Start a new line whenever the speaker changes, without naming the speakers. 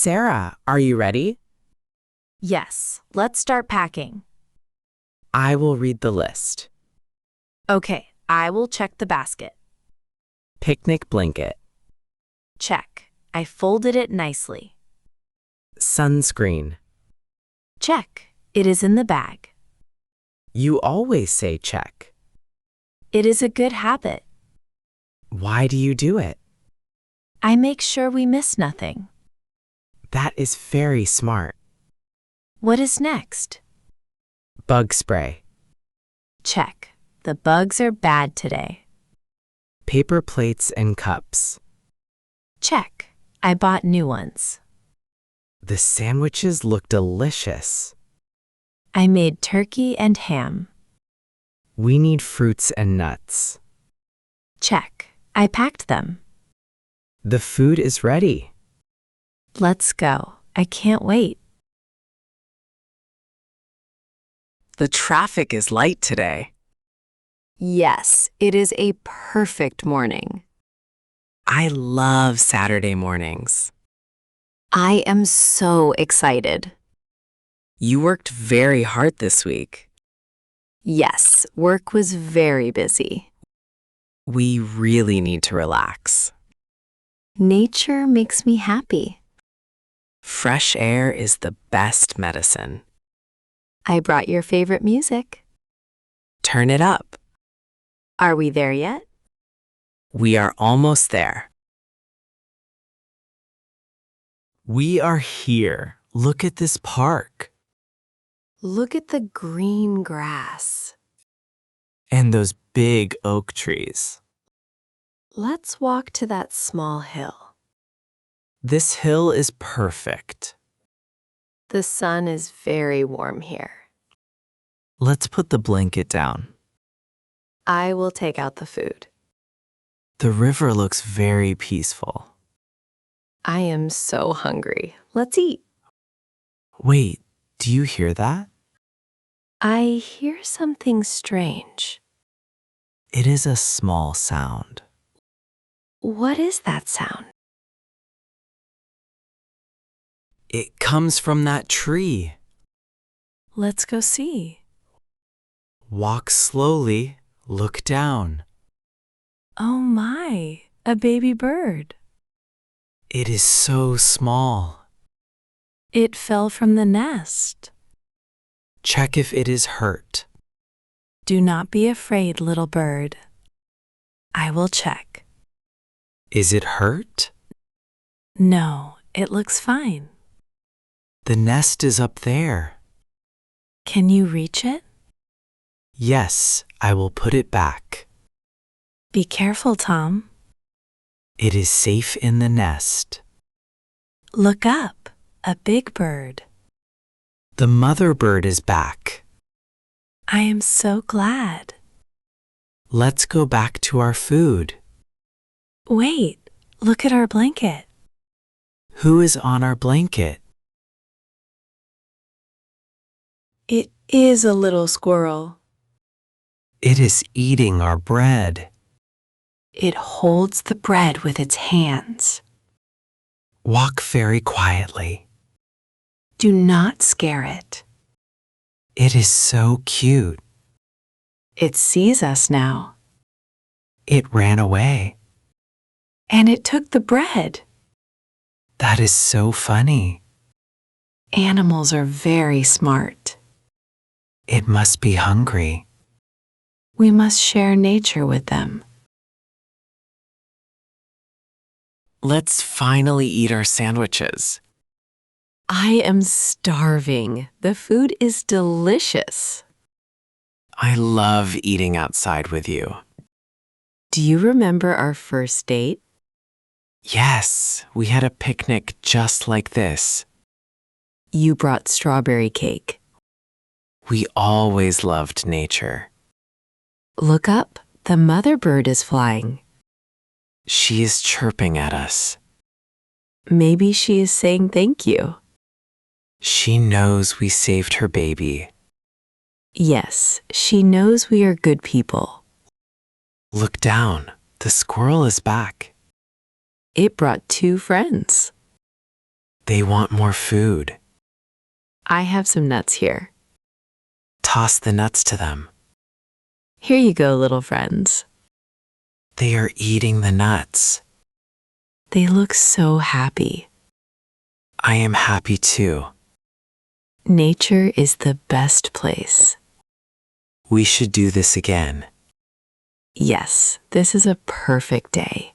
Sarah, are you ready?
Yes, let's start packing.
I will read the list.
Okay, I will check the basket.
Picnic blanket,
Check. I folded it nicely.
sunscreen.
Check. It is in the bag.
You always say check.
It is a good habit.
Why do you do it?
I make sure we miss nothing.
That is very smart.
What is next?
Bug spray,
Check. The bugs are bad today.
paper plates and cups.
Check. I bought new ones.
The sandwiches look delicious.
I made turkey and ham.
We need fruits and nuts.
Check. I packed them.
The food is ready.
Let's go. I can't wait.
The traffic is light today.
Yes, it is a perfect morning.
I love Saturday mornings.
I am so excited.
You worked very hard this week.
Yes, work was very busy.
We really need to relax.
Nature makes me happy.
Fresh air is the best medicine.
I brought your favorite music.
Turn it up.
Are we there yet?
We are almost there. We are here. Look at this park.
Look at the green grass.
And those big oak trees.
Let's walk to that small hill.
This hill is perfect.
The sun is very warm here.
Let's put the blanket down.
I will take out the food.
The river looks very peaceful.
I am so hungry. Let's eat.
Wait, do you hear that?
I hear something strange.
It is a small sound.
What is that sound?
It comes from that tree.
Let's go see.
Walk slowly, look down.
Oh my, a baby bird.
It is so small.
It fell from the nest.
Check if it is hurt.
Do not be afraid, little bird. I will check.
Is it hurt?
No, it looks fine.
The nest is up there.
Can you reach it?
Yes, I will put it back.
Be careful, Tom.
It is safe in the nest.
Look up, a big bird.
The mother bird is back.
I am so glad.
Let's go back to our food.
Wait, look at our blanket.
Who is on our blanket?
It is a little squirrel.
It is eating our bread.
It holds the bread with its hands.
Walk very quietly.
Do not scare it.
It is so cute.
It sees us now.
It ran away.
And it took the bread.
That is so funny.
Animals are very smart.
It must be hungry.
We must share nature with them.
Let's finally eat our sandwiches.
I am starving. The food is delicious.
I love eating outside with you.
Do you remember our first date?
Yes, we had a picnic just like this.
You brought strawberry cake.
We always loved nature.
Look up, the mother bird is flying.
She is chirping at us.
Maybe she is saying thank you.
She knows we saved her baby.
Yes, she knows we are good people.
Look down. The squirrel is back.
It brought 2 friends.
They want more food.
I have some nuts here.
Toss the nuts to them.
Here you go, little friends.
They are eating the nuts.
They look so happy.
I am happy too.
Nature is the best place.
We should do this again.
Yes, this is a perfect day.